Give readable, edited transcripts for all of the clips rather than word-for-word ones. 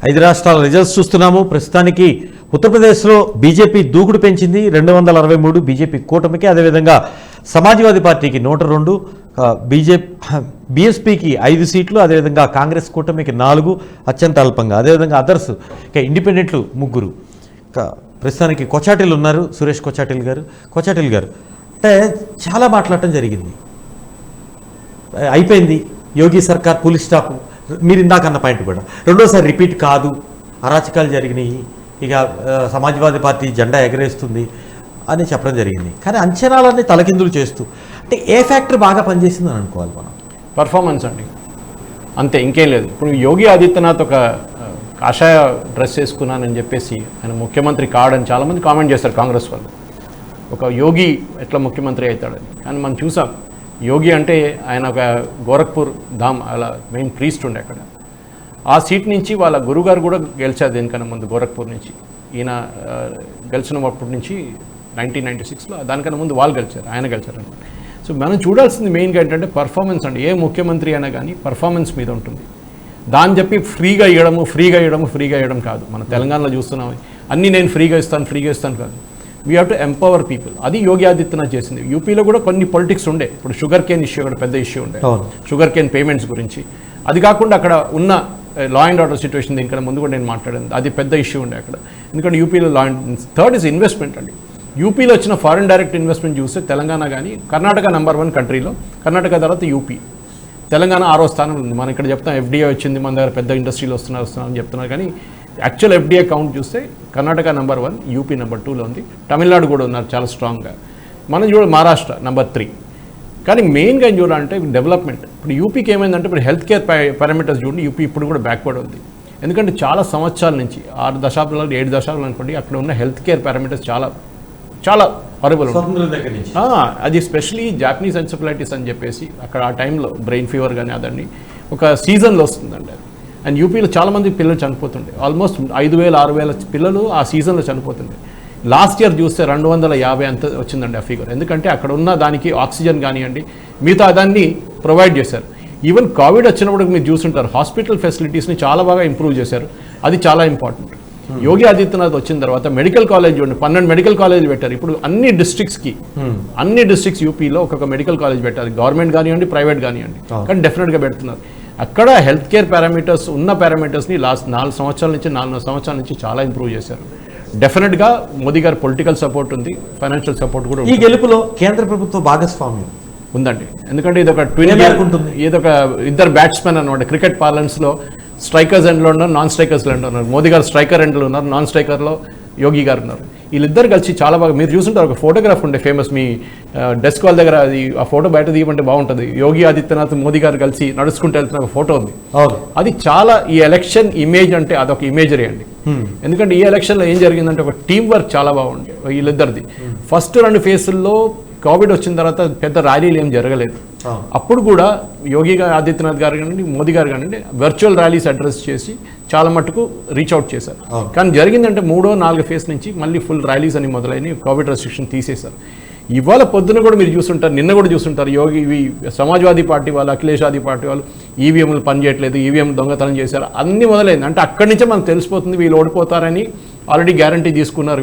5 రాష్ట్రాల రిజల్ట్స్ చూస్తున్నాము. ప్రస్తుతానికి ఉత్తరప్రదేశ్లో బీజేపీ దూకుడు పెంచింది. 263 బీజేపీ కూటమికి, అదేవిధంగా సమాజ్వాదీ పార్టీకి 102, బీఎస్పీకి 5 సీట్లు, అదేవిధంగా కాంగ్రెస్ కూటమికి 4 అత్యంత అల్పంగా, అదేవిధంగా అదర్స్ ఇక ఇండిపెండెంట్లు 3. ప్రస్తుతానికి కొచాటిల్ ఉన్నారు, సురేష్ కొచాటిల్ గారు. అంటే చాలా మాట్లాడటం జరిగింది. అయిపోయింది యోగి సర్కార్, పోలీస్ స్టాప్. మీరు ఇందాకన్న పాయింట్ కూడా రెండోసారి రిపీట్ కాదు, అరాచకాలు జరిగినాయి, ఇక సమాజ్వాదీ పార్టీ జెండా ఎగరేస్తుంది అని చెప్పడం జరిగింది. కానీ అంచనాలన్నీ తలకిందులు చేస్తూ, అంటే ఏ ఫ్యాక్టర్ బాగా పనిచేసిందని అనుకోవాలి మనం? పర్ఫార్మెన్స్ అండి, అంతే, ఇంకేం లేదు. ఇప్పుడు యోగి ఆదిత్యనాథ్ ఒక కాషాయ డ్రెస్ వేసుకున్నానని చెప్పేసి ఆయన ముఖ్యమంత్రి కాడని చాలామంది కామెంట్ చేస్తారు కాంగ్రెస్ వాళ్ళు. ఒక యోగి ఎట్లా ముఖ్యమంత్రి అవుతాడని. కానీ మనం చూసాం, యోగి అంటే ఆయన ఒక గోరఖ్పూర్ ధామ్ అలా మెయిన్ ప్రీస్ట్ ఉండే అక్కడ. ఆ సీట్ నుంచి వాళ్ళ గురుగారు కూడా గెలిచారు దీనికన్నా ముందు, గోరఖ్పూర్ నుంచి. ఈయన గెలిచినప్పటి నుంచి 1996లో, దానికన్నా ముందు వాళ్ళు గెలిచారు, ఆయన గెలిచారు. సో మనం చూడాల్సింది మెయిన్గా ఏంటంటే పర్ఫార్మెన్స్ అండి. ఏ ముఖ్యమంత్రి అయినా కానీ పర్ఫార్మెన్స్ మీద ఉంటుంది. దాన్ని చెప్పి ఫ్రీగా ఇవ్వడం కాదు. మన తెలంగాణలో చూస్తున్నాం, అన్నీ నేను ఫ్రీగా ఇస్తాను కాదు. We have to empower people. అది యోగి ఆదిత్యనాథ్ చేసింది. యూపీలో కూడా కొన్ని పొలిటిక్స్ ఉండే. ఇప్పుడు షుగర్ కేన్ ఇష్యూ కూడా పెద్ద ఇష్యూ ఉండే, షుగర్ కేన్ పేమెంట్స్ గురించి. అది కాకుండా అక్కడ ఉన్న లా అండ్ ఆర్డర్ సిచ్యువేషన్, దీనికన్నా ముందు కూడా నేను మాట్లాడాను, అది పెద్ద ఇష్యూ ఉండే అక్కడ. ఎందుకంటే యూపీలో థర్డ్ ఇస్ ఇన్వెస్ట్మెంట్ అండి. యూపీలో వచ్చిన ఫారిన్ డైరెక్ట్ ఇన్వెస్ట్మెంట్ చూస్తే తెలంగాణ కానీ కర్ణాటక నంబర్ 1 కంట్రీలో, కర్ణాటక తర్వాత యూపీ, తెలంగాణ 6వ స్థానంలో ఉంది. మనం ఇక్కడ చెప్తాం ఎఫ్డీఐ వచ్చింది, మన దగ్గర పెద్ద ఇండస్ట్రీలు వస్తున్నారని చెప్తున్నారు. కానీ యాక్చువల్ ఎఫ్డీఐ కౌంట్ చూస్తే కర్ణాటక నంబర్ 1, యూపీ నంబర్ 2లో ఉంది. తమిళనాడు కూడా ఉన్నారు చాలా స్ట్రాంగ్గా. మనం మహారాష్ట్ర నంబర్ 3. కానీ మెయిన్గా ఏం చూడాలంటే డెవలప్మెంట్. ఇప్పుడు యూపీకి ఏమైందంటే, ఇప్పుడు హెల్త్ కేర్ పారామీటర్స్ చూడండి, యూపీ ఇప్పుడు కూడా బ్యాక్వర్డ్ ఉంది. ఎందుకంటే చాలా సంవత్సరాల నుంచి 6 దశాబ్దాలు 7 దశాబ్దాలు అనుకోండి, అక్కడ ఉన్న హెల్త్ కేర్ పారామీటర్స్ చాలా హారబుల్ ఉంది. అది స్పెషలీ జాపనీస్ ఎన్సెఫలైటిస్ అని చెప్పేసి అక్కడ ఆ టైంలో బ్రెయిన్ ఫీవర్ కానీ అదండి ఒక సీజన్లో వస్తుందండి. అండ్ యూపీలో చాలామంది పిల్లలు చనిపోతుండే, ఆల్మోస్ట్ 5,000-6,000 పిల్లలు ఆ సీజన్లో చనిపోతుండే. లాస్ట్ ఇయర్ చూస్తే 250 అంత వచ్చిందండి ఆ ఫిగర్. ఎందుకంటే అక్కడ ఉన్న దానికి ఆక్సిజన్ కానివ్వండి, మిగతా దాన్ని ప్రొవైడ్ చేశారు. ఈవెన్ కోవిడ్ వచ్చినప్పుడు మీరు చూస్తుంటారు, హాస్పిటల్ ఫెసిలిటీస్ని చాలా బాగా ఇంప్రూవ్ చేశారు. అది చాలా ఇంపార్టెంట్. యోగి ఆదిత్యనాథ్ వచ్చిన తర్వాత మెడికల్ కాలేజ్ చూడండి, 12 మెడికల్ కాలేజీలు పెట్టారు. ఇప్పుడు అన్ని డిస్ట్రిక్ట్స్ యూపీలో ఒక్కొక్క మెడికల్ కాలేజ్ పెట్టారు, గవర్నమెంట్ కానివ్వండి, ప్రైవేట్ కానివ్వండి. కానీ డెఫినెట్గా పెడుతున్నారు. అక్కడ హెల్త్ కేర్ పారామీటర్స్ ఉన్న పారామీటర్స్ని లాస్ట్ 4 సంవత్సరాల నుంచి చాలా ఇంప్రూవ్ చేశారు. డెఫినెట్గా మోదీ గారు పొలిటికల్ సపోర్ట్ ఉంది, ఫైనాన్షియల్ సపోర్ట్ కూడా ఈ గెలుపులో కేంద్ర ప్రభుత్వ భాగస్వామ్యం ఉందండి. ఎందుకంటే ఇదొక ఉంటుంది, ఇదొక ఇద్దరు బ్యాట్స్మెన్ అనమాట. క్రికెట్ పార్లెన్స్లో స్ట్రైకర్స్ ఎండ్లో ఉన్నారు, నాన్ స్ట్రైకర్స్ ఎండ్లో ఉన్నారు. మోదీ గారు స్ట్రైకర్ ఎండ్లో ఉన్నారు, నాన్ స్ట్రైకర్లో యోగి గారు ఉన్నారు. వీళ్ళిద్దరు కలిసి చాలా బాగా, మీరు చూస్తుంటారు ఒక ఫోటోగ్రాఫ్ ఉండే ఫేమస్, మీ డెస్క్ వాళ్ళ దగ్గర, అది ఆ ఫోటో బయట తీయమంటే బాగుంటుంది. యోగి ఆదిత్యనాథ్ మోదీ గారు కలిసి నడుచుకుంటూ వెళ్తున్న ఒక ఫోటో ఉంది. అది చాలా, ఈ ఎలక్షన్ ఇమేజ్ అంటే అదొక ఇమేజరీ అండి. ఎందుకంటే ఈ ఎలక్షన్లో ఏం జరిగిందంటే ఒక టీం వర్క్ చాలా బాగుంది వీళ్ళిద్దరిది. ఫస్ట్ 2 ఫేజుల్లో కోవిడ్ వచ్చిన తర్వాత పెద్ద ర్యాలీలు ఏం జరగలేదు. అప్పుడు కూడా యోగి ఆదిత్యనాథ్ గారు కానివ్వండి, మోదీ గారు కానివ్వండి, వర్చువల్ ర్యాలీస్ అడ్రస్ చేసి చాలా మటుకు రీచ్ అవుట్ చేశారు. కానీ జరిగిందంటే 3-4 ఫేజ్ నుంచి మళ్ళీ ఫుల్ ర్యాలీస్ అని మొదలైన కోవిడ్ రెస్ట్రిక్షన్ తీసేశారు. ఇవాళ పొద్దున కూడా మీరు చూస్తుంటారు, నిన్న కూడా చూస్తుంటారు, సమాజ్వాదీ పార్టీ వాళ్ళు, అఖిలేష్ యాదవ్ పార్టీ వాళ్ళు ఈవీఎంలు పనిచేయట్లేదు, ఈవీఎం దొంగతనం చేశారు, అన్ని మొదలైంది. అంటే అక్కడి నుంచే మనకు తెలిసిపోతుంది వీళ్ళు ఓడిపోతారని ఆల్రెడీ గ్యారంటీ తీసుకున్నారు.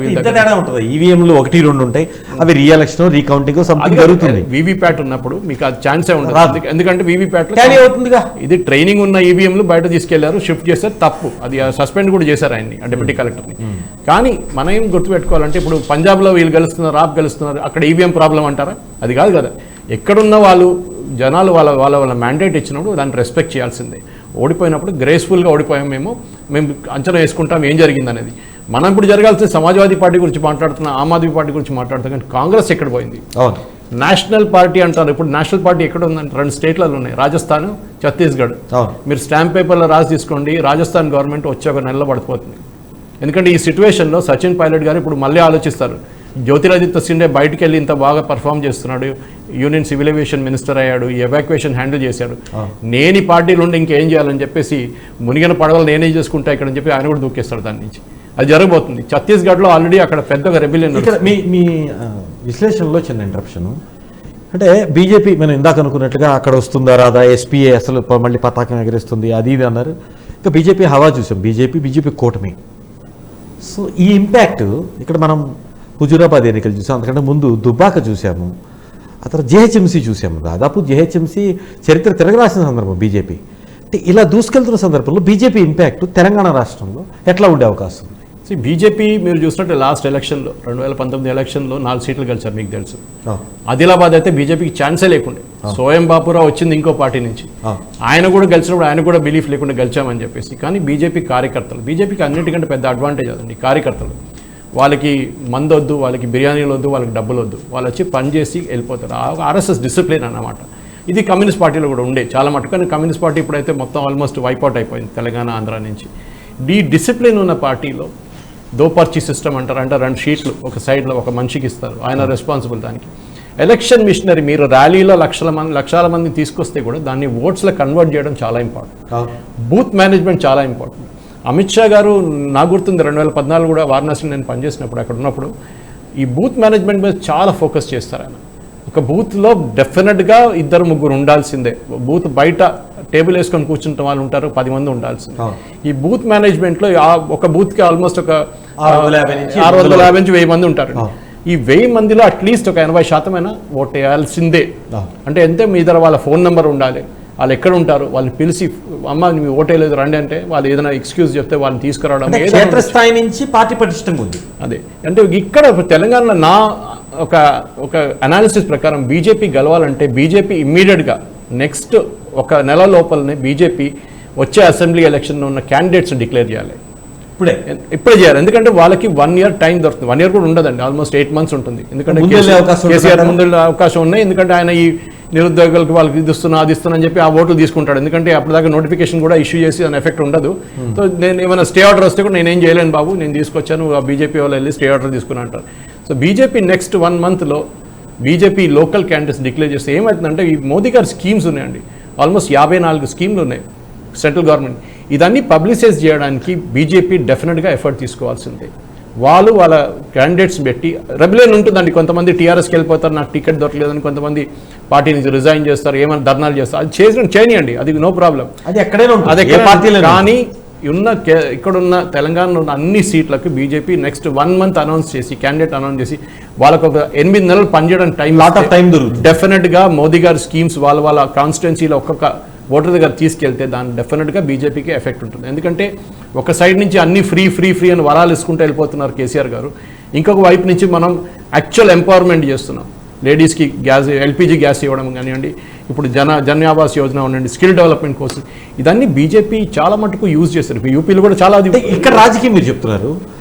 ఈవీఎంలు 1-2 ఉంటాయి, అవి రీఎలక్షన్, రీకౌంటింగ్ జరుగుతుంది. వీవీప్యాట్ ఉన్నప్పుడు మీకు ఆ ఛాన్సే ఉండదు. ఎందుకంటే వీవీప్యాట్ అవుతుందిగా, ఇది ట్రైనింగ్ ఉన్న ఈవీఎంలు బయట తీసుకెళ్లారు, షిఫ్ట్ చేశారు, తప్పు. అది సస్పెండ్ కూడా చేశారు ఆయన్ని, డిప్యూటీ కలెక్టర్ని. కానీ మనం ఏం గుర్తుపెట్టుకోవాలంటే, ఇప్పుడు పంజాబ్లో వీళ్ళు గెలుస్తున్నారు, ఆప్ గెలుస్తున్నారు, అక్కడ ఈవీఎం ప్రాబ్లం అంటారా? అది కాదు కదా. ఎక్కడున్న వాళ్ళు జనాలు వాళ్ళ మ్యాండేట్ ఇచ్చినప్పుడు దాన్ని రెస్పెక్ట్ చేయాల్సిందే. ఓడిపోయినప్పుడు గ్రేస్ఫుల్గా ఓడిపోయాం, మేము అంచనా వేసుకుంటాం ఏం జరిగింది అనేది. మనం ఇప్పుడు జరగాల్సిన సమాజ్వాదీ పార్టీ గురించి మాట్లాడుతున్నాం, ఆమ్ ఆద్మీ పార్టీ గురించి మాట్లాడుతున్నాం. కానీ కాంగ్రెస్ ఎక్కడ పోయింది? నేషనల్ పార్టీ అంటారు. ఇప్పుడు నేషనల్ పార్టీ ఎక్కడ ఉందంటే 2 స్టేట్లలో ఉన్నాయి, రాజస్థాన్, ఛత్తీస్గఢ్. మీరు స్టాంప్ పేపర్లో రాసి తీసుకోండి, రాజస్థాన్ గవర్నమెంట్ వచ్చే 1 నెలలో పడిపోతుంది. ఎందుకంటే ఈ సిచ్యువేషన్లో సచిన్ పైలట్ గారు ఇప్పుడు మళ్ళీ ఆలోచిస్తారు. జ్యోతిరాదిత్య సిండే బయటికి వెళ్ళి ఇంత బాగా పర్ఫామ్ చేస్తున్నాడు, యూనియన్ సివిల్ ఏవియేషన్ మినిస్టర్ అయ్యాడు, ఈ ఎవాక్యుయేషన్ హ్యాండిల్ చేశాడు, నేను ఈ పార్టీలో ఉండి ఇంకేం చేయాలని చెప్పేసి మునిగిన పడవలు నేనే చేసుకుంటా ఇక్కడ అని చెప్పి ఆయన కూడా దూకేస్తాడు దాని నుంచి. అది జరగబోతుంది. ఛత్తీస్గఢ్లో ఆల్రెడీ అక్కడ పెద్దగా రెబిలియన్. మీ విశ్లేషణలో చిన్న ఇంటరప్షన్, అంటే బీజేపీ మనం ఇందాక అనుకున్నట్లుగా అక్కడ వస్తుందా రాదా, ఎస్పీఏ అసలు మళ్ళీ పతాకం ఎగరేస్తుంది, అది ఇది అన్నారు. ఇంకా బీజేపీ హవా చూసాం, బీజేపీ కూటమి. సో ఈ ఇంపాక్ట్ ఇక్కడ మనం హుజూరాబాద్ ఎన్నికలు చూసాం, అంతకంటే ముందు దుబ్బాక చూసాము, ఆ తర్వాత జేహెచ్ఎంసీ చూసాము. దాదాపు జేహెచ్ఎంసీ చరిత్ర తిరగరాసిన సందర్భం బీజేపీ. అంటే ఇలా దూసుకెళ్తున్న సందర్భంలో బీజేపీ ఇంపాక్ట్ తెలంగాణ రాష్ట్రంలో ఎట్లా ఉండే అవకాశం ఉంది? బీజేపీ మీరు చూసినట్టు లాస్ట్ ఎలక్షన్లో 2019 ఎలక్షన్లో 4 సీట్లు గెలిచారు, మీకు తెలుసు. ఆదిలాబాద్ అయితే బీజేపీకి ఛాన్సే లేకుండే. సోయం బాపురావు వచ్చింది ఇంకో పార్టీ నుంచి, ఆయన కూడా గెలిచినప్పుడు ఆయన కూడా బిలీఫ్ లేకుండా గెలిచామని చెప్పేసి. కానీ బీజేపీ కార్యకర్తలు, బీజేపీకి అన్నిటికంటే పెద్ద అడ్వాంటేజ్ అదండి కార్యకర్తలు. వాళ్ళకి మందు వద్దు, వాళ్ళకి బిర్యానీలు వద్దు, వాళ్ళకి డబ్బులు వద్దు, వాళ్ళు వచ్చి పని చేసి వెళ్ళిపోతారు. ఆర్ఎస్ఎస్ డిసిప్లిన్ అన్నమాట. ఇది కమ్యూనిస్ట్ పార్టీలో కూడా ఉండే చాలా మటుకు. కానీ కమ్యూనిస్ట్ పార్టీ ఇప్పుడైతే మొత్తం ఆల్మోస్ట్ వైపౌట్ అయిపోయింది తెలంగాణ, ఆంధ్ర నుంచి. ఈ డిసిప్లిన్ ఉన్న పార్టీలో దోపర్చి సిస్టమ్ అంటారు, అంటే 2 షీట్లు ఒక సైడ్లో ఒక మనిషికి ఇస్తారు, ఆయన రెస్పాన్సిబుల్ దానికి. ఎలక్షన్ మిషనరీ మీరు ర్యాలీలో లక్షల మంది తీసుకొస్తే కూడా దాన్ని ఓట్స్లో కన్వర్ట్ చేయడం చాలా ఇంపార్టెంట్. బూత్ మేనేజ్మెంట్ చాలా ఇంపార్టెంట్. అమిత్ షా గారు నాకు గుర్తుంది 2014 కూడా వారణాసిలో నేను పనిచేసినప్పుడు అక్కడ ఉన్నప్పుడు ఈ బూత్ మేనేజ్మెంట్ మీద చాలా ఫోకస్ చేస్తారు ఆయన. ఒక బూత్లో డెఫినెట్గా 2-3 ఉండాల్సిందే. బూత్ బయట టేబుల్ వేసుకొని కూర్చుంటే వాళ్ళు ఉంటారు, 10 మంది ఉండాల్సిందే. ఈ బూత్ మేనేజ్మెంట్లో ఒక బూత్కి ఆల్మోస్ట్ ఒక 650 నుంచి 1000 మంది ఉంటారు. ఈ 1000 మందిలో అట్లీస్ట్ ఒక 80% అయినా ఓట్ వేయాల్సిందే. అంటే ఎంతే మీ దగ్గర వాళ్ళ ఫోన్ నెంబర్ ఉండాలి, వాళ్ళు ఎక్కడ ఉంటారు, వాళ్ళని పిలిచి అమ్మ మీ ఓటేలేదు రండి అంటే వాళ్ళు ఏదైనా ఎక్స్క్యూజ్ చెప్తే వాళ్ళని తీసుకురావడం. క్షేత్రస్థాయి నుంచి పార్టీ పటిష్టంగా ఉంది. అదే అంటే ఇక్కడ తెలంగాణలో నా ఒక అనాలిసిస్ ప్రకారం బీజేపీ గెలవాలంటే బీజేపీ ఇమ్మీడియట్గా నెక్స్ట్ ఒక నెల లోపలనే బీజేపీ వచ్చే అసెంబ్లీ ఎలక్షన్లో ఉన్న క్యాండిడేట్స్ డిక్లేర్ చేయాలి. ఇప్పుడే చేయాలి. ఎందుకంటే వాళ్ళకి 1 year టైం దొరుకుతుంది. 1 year కూడా ఉండదండి, ఆల్మోస్ట్ 8 months ఉంటుంది. ఎందుకంటే కేసీఆర్ ముందు అవకాశం ఉన్నాయి. ఎందుకంటే ఆయన ఈ నిరుద్యోగులకు వాళ్ళకి ఇది ఇస్తున్నా అది ఇస్తున్నా అని చెప్పి ఆ ఓట్లు తీసుకుంటాడు. ఎందుకంటే అప్పటిదాకా నోటిఫికేషన్ కూడా ఇష్యూ చేసి దాని ఎఫెక్ట్ ఉండదు. సో నేను ఏమైనా స్టే ఆర్డర్ వస్తే కూడా నేనేం చేయలేను బాబు, నేను తీసుకొచ్చాను, ఆ బీజేపీ వాళ్ళు వెళ్ళి స్టే ఆర్డర్ తీసుకుని అంటారు. సో బీజేపీ నెక్స్ట్ 1 monthలో బీజేపీ లోకల్ క్యాండిడేట్స్ డిక్లేర్ చేస్తే ఏమవుతుందంటే ఈ మోదీ గారి స్కీమ్స్ ఉన్నాయండి, ఆల్మోస్ట్ 54 స్కీమ్లు ఉన్నాయి సెంట్రల్ గవర్నమెంట్. ఇదన్నీ పబ్లిసైజ్ చేయడానికి బీజేపీ డెఫినెట్గా ఎఫర్ట్ తీసుకోవాల్సిందే. వాళ్ళ క్యాండిడేట్స్ పెట్టి రెబిలియన్ ఉంటుందండి. కొంతమంది టీఆర్ఎస్కి వెళ్ళిపోతారు, నాకు టికెట్ దొరకలేదని కొంతమంది పార్టీ నుంచి రిజైన్ చేస్తారు, ఏమైనా ధర్నాలు చేస్తారు. అది చేయనియండి, అది నో ప్రాబ్లం, అది ఎక్కడైనా అది కానీ ఇక్కడున్న తెలంగాణలో ఉన్న అన్ని సీట్లకు బీజేపీ నెక్స్ట్ 1 month అనౌన్స్ చేసి క్యాండిడేట్ అనౌన్స్ చేసి వాళ్ళకు ఒక 8 నెలలు పనిచేయడానికి టైం దొరుకుతుంది. డెఫినెట్గా మోదీ గారి స్కీమ్స్ వాళ్ళ కాన్స్టిట్యున్సీలో ఒక్కొక్క ఓటర్ దగ్గర తీసుకెళ్తే దాని డెఫినెట్గా బీజేపీకి ఎఫెక్ట్ ఉంటుంది. ఎందుకంటే ఒక సైడ్ నుంచి అన్ని ఫ్రీ అని వరాలు ఇసుకుంటూ వెళ్ళిపోతున్నారు కేసీఆర్ గారు. ఇంకొక వైపు నుంచి మనం యాక్చువల్ ఎంపవర్మెంట్ చేస్తున్నాం. లేడీస్కి గ్యాస్, ఎల్పీజీ గ్యాస్ ఇవ్వడం కానివ్వండి, ఇప్పుడు జన్ ఆవాస్ యోజన ఉండండి, స్కిల్ డెవలప్మెంట్ కోసం, ఇదన్నీ బీజేపీ చాలా మటుకు యూజ్ చేస్తారు. యూపీలో కూడా చాలా. ఇక్కడ రాజకీయం మీరు చెప్తున్నారు,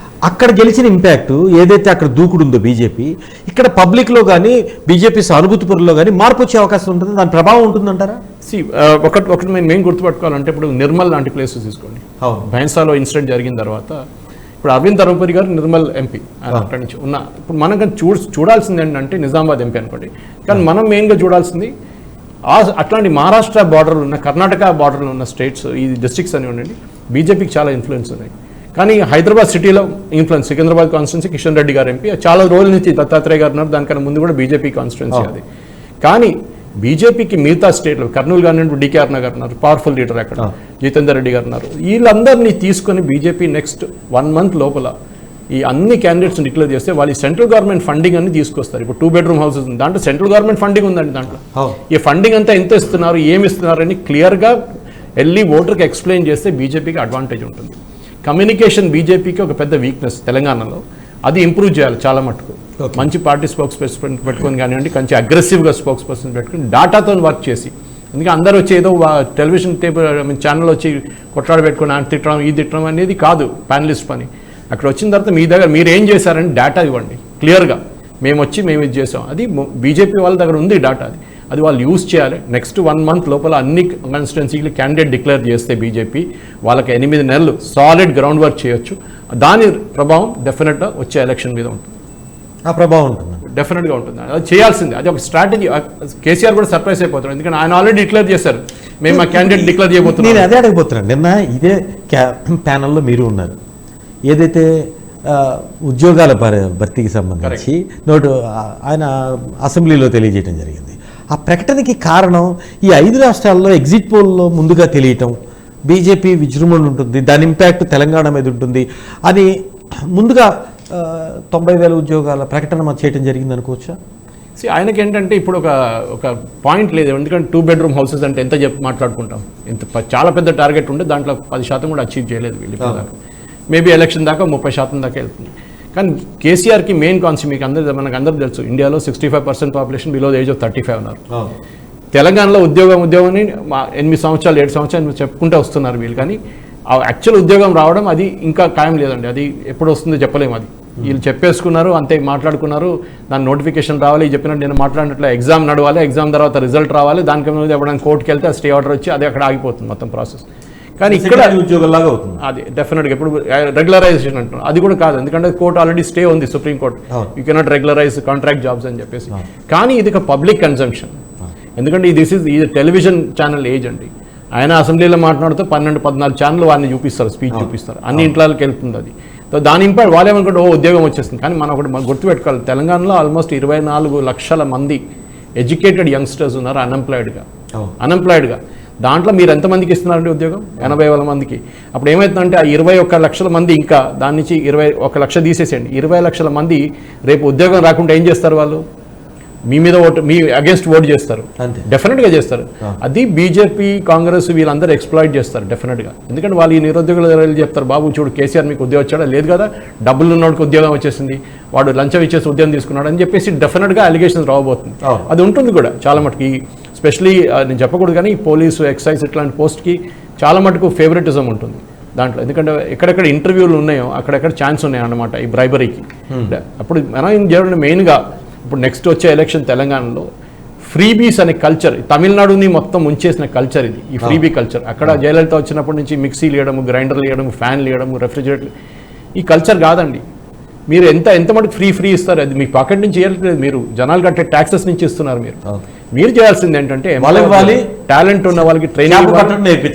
అక్కడ గెలిచిన ఇంపాక్ట్ ఏదైతే అక్కడ దూకుడుందో బీజేపీ, ఇక్కడ పబ్లిక్లో కానీ బీజేపీ సానుభూతిపరుల్లో కానీ మార్పు వచ్చే అవకాశం ఉంటుంది, దాని ప్రభావం ఉంటుందంటారా? ఒకటి మేము గుర్తుపెట్టుకోవాలంటే ఇప్పుడు నిర్మల్ లాంటి ప్లేసెస్ తీసుకోండి. భైన్సాలో ఇన్సిడెంట్ జరిగిన తర్వాత ఇప్పుడు అరవింద్ ధర్మపురి గారు నిర్మల్ ఎంపీ, అక్కడి నుంచి ఉన్న. ఇప్పుడు మనం కానీ చూడాల్సింది ఏంటంటే నిజామాబాద్ ఎంపీ అనుకోండి, కానీ మనం మెయిన్గా చూడాల్సింది అట్లాంటి మహారాష్ట్ర బార్డర్లో ఉన్న, కర్ణాటక బార్డర్లో ఉన్న స్టేట్స్, ఈ డిస్ట్రిక్ట్స్ అని ఉండండి, బీజేపీకి చాలా ఇన్ఫ్లుయెన్స్ ఉన్నాయి. కానీ హైదరాబాద్ సిటీలో ఇన్ఫ్లుయెన్స్, సికింద్రాబాద్ కాన్స్టిట్యున్సీ కిషన్ రెడ్డి గారు ఎంపీ, చాలా రోజుల నుంచి దత్తాత్రేయ గారు ఉన్నారు, దానికన్నా ముందు కూడా బీజేపీ కాన్స్టిట్యున్సీ అది. కానీ బీజేపీకి మిగతా స్టేట్లో కర్నూలు కానివ్వండి, డీకే అరుణ గారు ఉన్నారు, పవర్ఫుల్ లీడర్ అక్కడ, జితేందర్ రెడ్డి గారు ఉన్నారు, వీళ్ళందరినీ తీసుకొని బీజేపీ నెక్స్ట్ 1 month లోపల ఈ అన్ని క్యాండిడేట్స్ డిక్లేర్ చేస్తే వాళ్ళు సెంట్రల్ గవర్నమెంట్ ఫండింగ్ అన్ని తీసుకొస్తారు. ఇప్పుడు 2 bedroom హౌసెస్ ఉంది, దాంట్లో సెంట్రల్ గవర్నమెంట్ ఫండింగ్ ఉందండి. దాంట్లో ఈ ఫండింగ్ అంతా ఎంత ఇస్తున్నారు, ఏమి ఇస్తున్నారు అని క్లియర్గా వెళ్ళి ఓటర్కి ఎక్స్ప్లెయిన్ చేస్తే బీజేపీకి అడ్వాంటేజ్ ఉంటుంది. కమ్యూనికేషన్ బీజేపీకి ఒక పెద్ద వీక్నెస్ తెలంగాణలో, అది ఇంప్రూవ్ చేయాలి చాలా మటుకు. మంచి పార్టీ స్పోక్స్ పర్సన్ పెట్టుకొని కానివ్వండి, మంచి అగ్రెసివ్గా స్పోక్స్ పర్సన్ పెట్టుకుని డాటాతో వర్క్ చేసి, ఎందుకంటే అందరూ వచ్చి ఏదో టెలివిజన్ ఛానల్ వచ్చి కొట్లాడ పెట్టుకుని ఆయన తిట్టడం ఇది తిట్టడం అనేది కాదు ప్యానలిస్ట్ పని. అక్కడ వచ్చిన తర్వాత మీ దగ్గర మీరు ఏం చేశారని డేటా ఇవ్వండి క్లియర్గా, మేము ఇది చేసాం. అది బీజేపీ వాళ్ళ దగ్గర ఉంది డేటా, అది వాళ్ళు యూజ్ చేయాలి. నెక్స్ట్ 1 month లోపల అన్ని కాన్స్టిట్యున్సీలు క్యాండిడేట్ డిక్లేర్ చేస్తే బీజేపీ వాళ్ళకి 8 నెలలు సాలిడ్ గ్రౌండ్ వర్క్ చేయొచ్చు. దాని ప్రభావం డెఫినెట్గా వచ్చే ఎలక్షన్ మీద ఉంటుంది. ఆ ప్రభావం ఉంటుంది, డెఫినెట్గా ఉంటుంది. అది చేయాల్సిందే, అది ఒక స్ట్రాటజీ. కేసీఆర్ కూడా సర్ప్రైజ్ అయిపోతున్నాడు, ఎందుకంటే ఆయన ఆల్రెడీ డిక్లేర్ చేశారు, మేము మా క్యాండిడేట్ డిక్లేర్ చేయబోతున్నాం. నేను అదే అడగబోతున్నాను. నిన్న ఇదే ప్యానల్లో మీరు ఉన్నారు, ఏదైతే ఉద్యోగాల భర్తీకి సంబంధించి ఆయన అసెంబ్లీలో తెలియజేయడం జరిగింది. ఆ ప్రకటనకి కారణం ఈ 5 రాష్ట్రాల్లో ఎగ్జిట్ పోల్లో ముందుగా తెలియటం, బీజేపీ విజృంభణ ఉంటుంది, దాని ఇంపాక్ట్ తెలంగాణ మీద ఉంటుంది అని ముందుగా 90,000 ఉద్యోగాల ప్రకటన మనం చేయడం జరిగింది అనుకోవచ్చా? ఆయనకి ఏంటంటే ఇప్పుడు ఒక పాయింట్ లేదు, ఎందుకంటే 2 bedroom హౌసెస్ అంటే ఎంత చెప్పి మాట్లాడుకుంటాం, చాలా పెద్ద టార్గెట్ ఉంటే దాంట్లో 10% కూడా అచీవ్ చేయలేదు వీళ్ళు దాకా. మేబీ ఎలక్షన్ దాకా 30% దాకా వెళ్తుంది. కానీ కేసీఆర్కి మెయిన్ కాన్సెప్ట్ మనకు అందరూ తెలుసు, ఇండియాలో 65% population below the age of 35 ఉన్నారు. తెలంగాణలో ఉద్యోగం అని 8 సంవత్సరాలు 7 సంవత్సరాలు చెప్పుకుంటూ వస్తున్నారు వీళ్ళు, కానీ ఆ యాక్చువల్ ఉద్యోగం రావడం అది ఇంకా ఖాయం లేదండి. అది ఎప్పుడు వస్తుందో చెప్పలేము. అది వీళ్ళు చెప్పేసుకున్నారు, అంతే మాట్లాడుకున్నారు, దాని నోటిఫికేషన్ రావాలి, చెప్పినట్టు నేను మాట్లాడినట్లు ఎగ్జామ్ నడవాలి, ఎగ్జామ్ తర్వాత రిజల్ట్ రావాలి, దానికి ఎప్పుడైనా కోర్టుకి వెళ్తే స్టే ఆర్డర్ వచ్చి అది అక్కడ ఆగిపోతుంది మొత్తం ప్రాసెస్. కానీ ఇక్కడ ఉద్యోగంలాగా అవుతుంది అది డెఫినెట్గా. ఇప్పుడు రెగ్యులరైజేషన్ అంటున్నారు, అది కూడా కాదు, ఎందుకంటే కోర్టు ఆల్రెడీ స్టే ఉంది, supreme court, you cannot regularise contract jobs అని చెప్పేసి. కానీ ఇది ఒక పబ్లిక్ కన్సంప్షన్, ఎందుకంటే ఇది టెలివిజన్ ఛానల్ ఏజ్ అండి. ఆయన అసెంబ్లీలో మాట్లాడుతూ 12-14 ఛానల్ వారిని చూపిస్తారు, స్పీచ్ చూపిస్తారు, అన్ని ఇంట్లోకి వెళ్తుంది అది. సో దాని ఇంపాక్ట్ వాళ్ళు ఏమనుకుంటే ఉద్యోగం వచ్చేస్తుంది. కానీ మనం ఒకటి గుర్తుపెట్టుకోవాలి, తెలంగాణలో ఆల్మోస్ట్ 24 లక్షల మంది ఎడ్యుకేటెడ్ యంగ్స్టర్స్ ఉన్నారు అన్ఎంప్లాయిడ్గా. దాంట్లో మీరు ఎంతమందికి ఇస్తున్నారండి ఉద్యోగం? 80,000 మందికి. అప్పుడు ఏమవుతుందంటే ఆ 21 లక్షల మంది, ఇంకా దాని నుంచి 21 లక్ష తీసేసేయండి, 20 లక్షల మంది రేపు ఉద్యోగం రాకుండా ఏం చేస్తారు? వాళ్ళు మీ మీద మీ అగేన్స్ట్ ఓట్ చేస్తారు, డెఫినెట్గా చేస్తారు. అది బీజేపీ కాంగ్రెస్ వీళ్ళందరూ ఎక్స్ప్లాయిట్ చేస్తారు డెఫినెట్గా. ఎందుకంటే వాళ్ళు ఈ నిరుద్యోగులు చెప్తారు, బాబు చూడు కేసీఆర్ మీకు ఉద్యోగం వచ్చాడా? లేదు కదా, డబ్బులు ఉన్నోడికి ఉద్యోగం వచ్చేసింది, వాడు లంచం ఇచ్చేసి ఉద్యోగం తీసుకున్నాడు అని చెప్పేసి డెఫినెట్గా అలిగేషన్స్ రాబోతుంది. అది ఉంటుంది కూడా చాలా మటుకు, స్పెషలీ నేను చెప్పకూడదు కానీ పోలీసు, ఎక్సైజ్ ఇట్లాంటి పోస్ట్కి చాలా మటుకు ఫేవరెటిజం ఉంటుంది దాంట్లో. ఎందుకంటే ఎక్కడెక్కడ ఇంటర్వ్యూలు ఉన్నాయో అక్కడెక్కడ ఛాన్స్ ఉన్నాయి అన్నమాట ఈ బ్రైబరీకి. అప్పుడు మనం ఏం చేయాలంటే మెయిన్గా ఇప్పుడు నెక్స్ట్ వచ్చే ఎలక్షన్ తెలంగాణలో ఫ్రీబీస్ అనే కల్చర్, తమిళనాడుని మొత్తం ముంచేసిన కల్చర్ ఇది, ఈ ఫ్రీబీ కల్చర్. అక్కడ జయలలిత వచ్చినప్పటి నుంచి మిక్సీలు వేయడము, గ్రైండర్లు వేయడము, ఫ్యాన్లు వేయడము, రెఫ్రిజిరేటర్లు, ఈ కల్చర్ కాదండి. మీరు ఎంత మటుకు ఫ్రీ ఇస్తారు, అది మీ పాకెట్ నుంచి ఇవ్వట్లేదు, మీరు జనాలు కట్టే ట్యాక్సెస్ నుంచి ఇస్తున్నారు. మీరు చేయాల్సింది ఏంటంటే టాలెంట్ ఉన్న వాళ్ళకి ట్రైనింగ్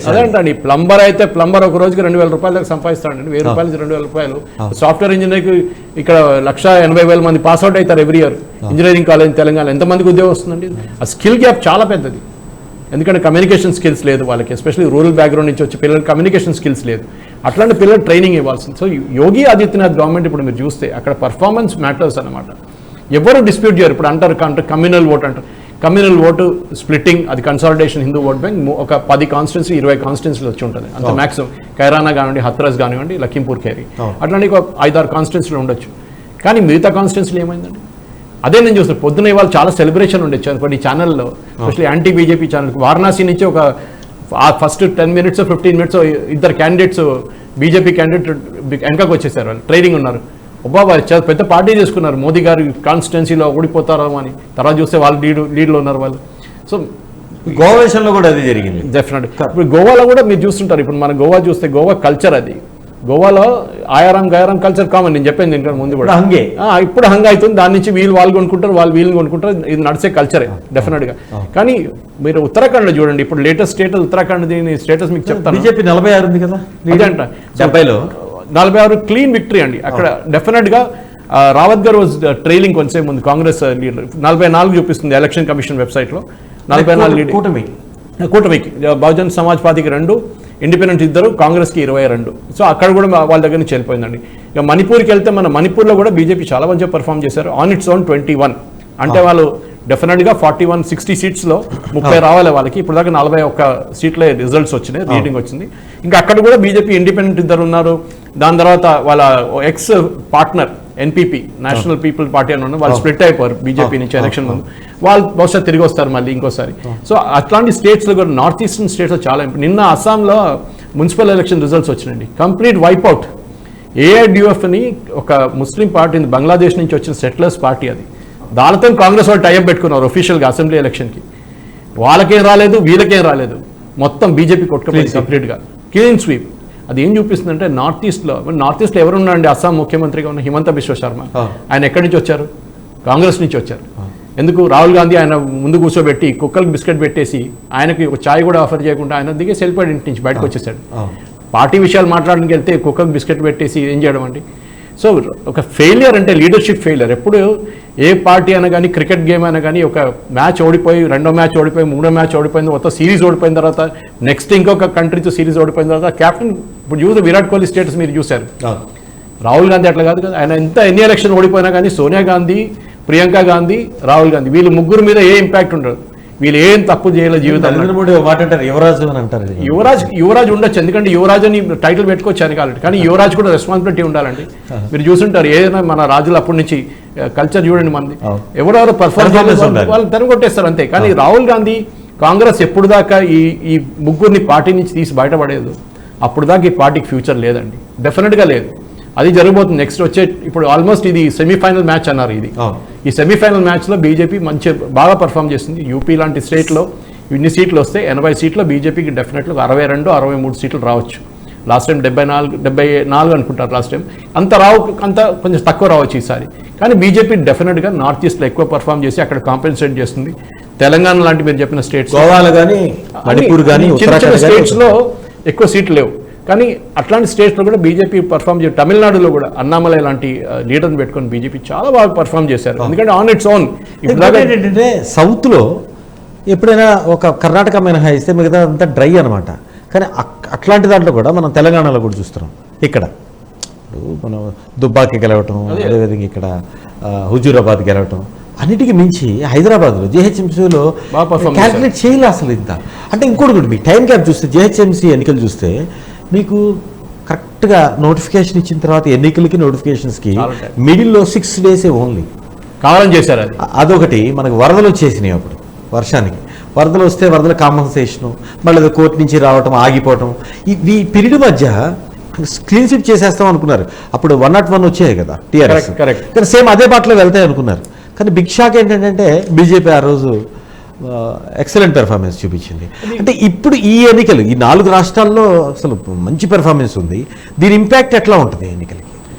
అదేంటండి. ప్లంబర్ అయితే ప్లంబర్ ఒక రోజుకి 2,000 రూపాయల దాకా సంపాదిస్తాడండి, 1,000 రూపాయలు 2,000 రూపాయలు. సాఫ్ట్వేర్ ఇంజనీర్కి ఇక్కడ 1,80,000 మంది పాస్అవుట్ అవుతారు every year engineering college Telangana. ఎంతమందికి ఉద్యోగం వస్తుందండి? ఆ స్కిల్ గ్యాప్ చాలా పెద్దది. ఎందుకంటే కమ్యూనికేషన్ స్కిల్స్ లేదు వాళ్ళకి, ఎస్పెషల్లీ రూరల్ బ్యాక్గ్రౌండ్ నుంచి వచ్చే పిల్లలకి కమ్యూనికేషన్ స్కిల్స్ లేదు. అట్లాంటి పిల్లలు ట్రైనింగ్ ఇవ్వాల్సింది. సో యోగి ఆదిత్యనాథ్ గవర్నమెంట్ ఇప్పుడు మీరు చూస్తే అక్కడ పర్ఫార్మెన్స్ మ్యాటర్స్ అనమాట. ఎవరు డిస్ప్యూట్ చేయరు. ఇప్పుడు అంటారు కమ్యూనల్ ఓట్ అంటారు, కమ్యూనల్ ఓటు స్ప్లిట్టింగ్, అది కన్సాలిడేషన్ హిందూ ఓట్ బ్యాంక్, ఒక 10 కాన్స్టిట్యున్సీ 20 కాన్స్టిట్యున్సీలు వచ్చి ఉంటుంది అంత మ్యాక్సిమం. ఖైరానా కానివ్వండి, హత్రాస్ కానివ్వండి, లఖింపూర్ ఖేరి, అట్లాంటి ఒక 5-6 కాన్స్టిట్యున్సీలు ఉండొచ్చు. కానీ మిగతా కాన్స్టిట్యున్సీలు ఏమైందండి? అదే నేను చూస్తాను. పొద్దున ఇవాళ చాలా సెలబ్రేషన్ ఉండొచ్చు కొన్ని ఛానల్లో, specially anti BJP channel. Varanasi నుంచి ఒక first 10 minutes 15 minutes 2 candidates BJP candidate వెనకకు వచ్చేసారు, వాళ్ళు ట్రైనింగ్ ఉన్నారు. వాళ్ళు చాలా పెద్ద పార్టీ చేసుకున్నారు, మోదీ గారు కాన్స్టిట్యున్సీలో ఓడిపోతారో అని. తర్వాత చూస్తే వాళ్ళు లీడ్లో ఉన్నారు వాళ్ళు. సో గోవా విషయంలో కూడా అది జరిగింది డెఫినెట్గా. ఇప్పుడు గోవాలో కూడా మీరు చూస్తుంటారు, ఇప్పుడు మన గోవా చూస్తే గోవా కల్చర్ అది, గోవాలో ఆయారం గయారం కల్చర్ కామన్. నేను చెప్పాను దీంట్లో ముందు కూడా హంగే, ఇప్పుడు హంగ్ అవుతుంది. దాని నుంచి వాళ్ళు కొనుక్కుంటారు, వీళ్ళని కొనుక్కుంటారు, ఇది నడిచే కల్చరే డెఫినెట్గా. కానీ మీరు ఉత్తరాఖండ్లో చూడండి, ఇప్పుడు లేటెస్ట్ స్టేటస్ ఉత్తరాఖండ్ దీని స్టేటస్ మీకు చెప్తాను. బీజేపీ 46 ఉంది కదా, ఇదంట 70లో 46 క్లీన్ విక్టరీ అండి అక్కడ డెఫినెట్గా. రావత్ గారు వాజ్ ట్రైలింగ్ కొంచెం ముందు కాంగ్రెస్ లీడర్. 44 చూపిస్తుంది ఎలక్షన్ కమిషన్ వెబ్సైట్లో. 44 లీడ్ కూటమికి, బహుజన్ సమాజ్ పార్టీకి 2, ఇండిపెండెంట్ 2, కాంగ్రెస్కి 22. సో అక్కడ కూడా వాళ్ళ దగ్గర నుంచి వెళ్ళిపోయిందండి. ఇక మణిపూర్కి వెళ్తే మన మణిపూర్లో కూడా బీజేపీ చాలా మంచిగా పర్ఫామ్ చేశారు. ఆన్ ఇట్స్ ఓన్ 21 అంటే వాళ్ళు డెఫినెట్గా 41-60 సీట్స్లో 30 రావాలి వాళ్ళకి. ఇప్పుడు దాకా 41 సీట్లే రిజల్ట్స్ వచ్చినాయి, రీడింగ్ వచ్చింది. ఇంకా అక్కడ కూడా బీజేపీ ఇండిపెండెంట్ 2 ఉన్నారు. దాని తర్వాత వాళ్ళ X partner NPP, national people party అని ఉన్నారు, వాళ్ళు స్ప్లిట్ అయిపోయారు బీజేపీ నుంచి ఎలక్షన్ ముందు. వాళ్ళు బహుశా తిరిగి వస్తారు మళ్ళీ ఇంకోసారి. సో అట్లాంటి స్టేట్స్లో కూడా, నార్త్ ఈస్టర్న్ స్టేట్స్లో చాలా. నిన్న అస్సాంలో మున్సిపల్ ఎలక్షన్ రిజల్ట్స్ వచ్చినాయండి, కంప్లీట్ వైప్అవుట్. ఏఐడిఎఫ్ అని ఒక ముస్లిం పార్టీ, బంగ్లాదేశ్ నుంచి వచ్చిన సెటిలర్స్ పార్టీ, అది దానితో కాంగ్రెస్ వాళ్ళు టైఅప్ పెట్టుకున్నారు అఫీషియల్గా అసెంబ్లీ ఎలక్షన్కి. వాళ్ళకేం రాలేదు, వీళ్ళకేం రాలేదు, మొత్తం బీజేపీ కొట్టుకుపోయింది కంప్లీట్గా, క్లీన్ స్వీప్. అది ఏం చూపిస్తుందంటే నార్త్ ఈస్ట్లో ఎవరున్నారండి? అస్సాం ముఖ్యమంత్రిగా ఉన్న హిమంత బిశ్వ శర్మ, ఆయన ఎక్కడి నుంచి వచ్చారు? కాంగ్రెస్ నుంచి వచ్చారు. ఎందుకు? రాహుల్ గాంధీ ఆయన ముందు కూర్చోబెట్టి కుక్కలకు బిస్కెట్ పెట్టేసి ఆయనకి ఒక ఛాయ్ కూడా ఆఫర్ చేయకుండా ఆయన దిగే వెళ్ళిపోయాడు, ఇంటి నుంచి బయటకు వచ్చేసాడు. పార్టీ విషయాలు మాట్లాడడానికి వెళ్తే కుక్కకు బిస్కెట్ పెట్టేసి ఏం చేయడం అండి? సో ఒక ఫెయిలియర్ అంటే లీడర్షిప్ ఫెయిలియర్. ఎప్పుడు ఏ పార్టీ అయినా కానీ క్రికెట్ గేమ్ అయినా కానీ ఒక మ్యాచ్ ఓడిపోయి, రెండో మ్యాచ్ ఓడిపోయి, మూడో మ్యాచ్ ఓడిపోయింది, మొత్తం సిరీస్ ఓడిపోయిన తర్వాత నెక్స్ట్ ఇంకొక కంట్రీతో సిరీస్ ఓడిపోయిన తర్వాత కెప్టెన్, ఇప్పుడు చూస్తే విరాట్ కోహ్లీ స్టేటస్ మీరు చూశారు. రాహుల్ గాంధీ అట్లా కాదు కదా, ఆయన ఎన్ని ఎలక్షన్ ఓడిపోయినా కానీ సోనియా గాంధీ, ప్రియాంక గాంధీ, రాహుల్ గాంధీ వీళ్ళు ముగ్గురు మీద ఏ ఇంపాక్ట్ ఉండదు. వీళ్ళు ఏం తప్పు చేయలేదు జీవితంలో. యువరాజ్ ఉండొచ్చు, ఎందుకంటే యువరాజ్ అని టైటిల్ పెట్టుకోవచ్చు అని కాబట్టి, కానీ యువరాజ్ కూడా రెస్పాన్సిబిలిటీ ఉండాలండి. మీరు చూసుంటారు ఏదైనా మన రాజులు అప్పటి నుంచి కల్చర్ చూడండి, మంది ఎవరెవరు పర్ఫార్మెన్స్ వాళ్ళు తరగొట్టేస్తారు అంతే. కానీ రాహుల్ గాంధీ, కాంగ్రెస్ ఎప్పుడు దాకా ఈ ముగ్గురిని పార్టీ నుంచి తీసి బయటపడేది, అప్పుడు దాకా ఈ పార్టీకి ఫ్యూచర్ లేదండి, డెఫినెట్గా లేదు. అది జరగబోతుంది నెక్స్ట్ వచ్చే. ఇప్పుడు ఆల్మోస్ట్ ఇది సెమీఫైనల్ మ్యాచ్ అన్నారు. ఇది ఈ సెమీఫైనల్ మ్యాచ్లో బీజేపీ బాగా పర్ఫామ్ చేస్తుంది. యూపీ లాంటి స్టేట్లో ఇన్ని సీట్లు వస్తే 80 సీట్లో బీజేపీకి డెఫినెట్గా 62, 63 సీట్లు రావచ్చు. లాస్ట్ టైం 74 అనుకుంటారు లాస్ట్ టైం. అంత కొంచెం తక్కువ రావచ్చు ఈసారి. కానీ బీజేపీ డెఫినెట్గా నార్త్ ఈస్ట్లో ఎక్కువ పర్ఫామ్ చేసి అక్కడ కాంపెన్సేట్ చేస్తుంది. తెలంగాణ లాంటి మీరు చెప్పిన స్టేట్స్, గోవాలో కానీ, మణిపూర్ కానీ, చిన్న స్టేట్స్లో ఎక్కువ సీట్లు లేవు. కానీ అట్లాంటి స్టేట్స్లో కూడా బీజేపీ పర్ఫామ్ చేసి, తమిళనాడులో కూడా అన్నామలై లాంటి లీడర్ని పెట్టుకొని బీజేపీ చాలా బాగా పర్ఫామ్ చేశారు. ఎందుకంటే ఆన్ ఇట్స్ ఓన్. ఏంటంటే సౌత్లో ఎప్పుడైనా ఒక కర్ణాటక మినహాయిస్తే మిగతా అంతా డ్రై అనమాట. కానీ అట్లాంటి దాంట్లో కూడా మనం తెలంగాణలో కూడా చూస్తున్నాం. ఇక్కడ మనం దుబ్బాకి గెలవటం, అదేవిధంగా ఇక్కడ హుజూరాబాద్ గెలవటం, అన్నిటికీ మించి హైదరాబాద్లో జిహెచ్ఎంసీలో క్యాల్కులేట్ చేయాలి అసలు ఇంత. అంటే ఇంకోటి కూడా మీకు టైం గ్యాప్ చూస్తే, జిహెచ్ఎంసీ ఎన్నికలు చూస్తే మీకు కరెక్ట్గా నోటిఫికేషన్ ఇచ్చిన తర్వాత ఎన్నికలకి నోటిఫికేషన్స్కి మిడిల్లో 6 days ఓన్లీ కావాలని చేశారు. అదొకటి. మనకు వరదలు వచ్చేసినాయి అప్పుడు, వర్షానికి వరదలు వస్తే వరదల కాంపన్సేషను, మళ్ళీ అది కోర్టు నుంచి రావటం, ఆగిపోవటం, ఈ పీరియడ్ మధ్య క్లీన్ స్వీప్ చేసేస్తాం అనుకున్నారు. అప్పుడు 101 వచ్చాయి కదా టీఆర్ఎస్, కానీ సేమ్ అదే బాటలో వెళ్తాయి అనుకున్నారు. కానీ బిగ్ షాక్ ఏంటంటే బీజేపీ ఆ రోజు ఎక్సలెంట్ పెర్ఫార్మెన్స్ చూపించింది. అంటే ఇప్పుడు ఈ ఎన్నికలు ఈ 4 రాష్ట్రాల్లో అసలు మంచి పెర్ఫార్మెన్స్ ఉంది. దీని ఇంపాక్ట్ ఎట్లా ఉంటుంది ఎన్నికలకి?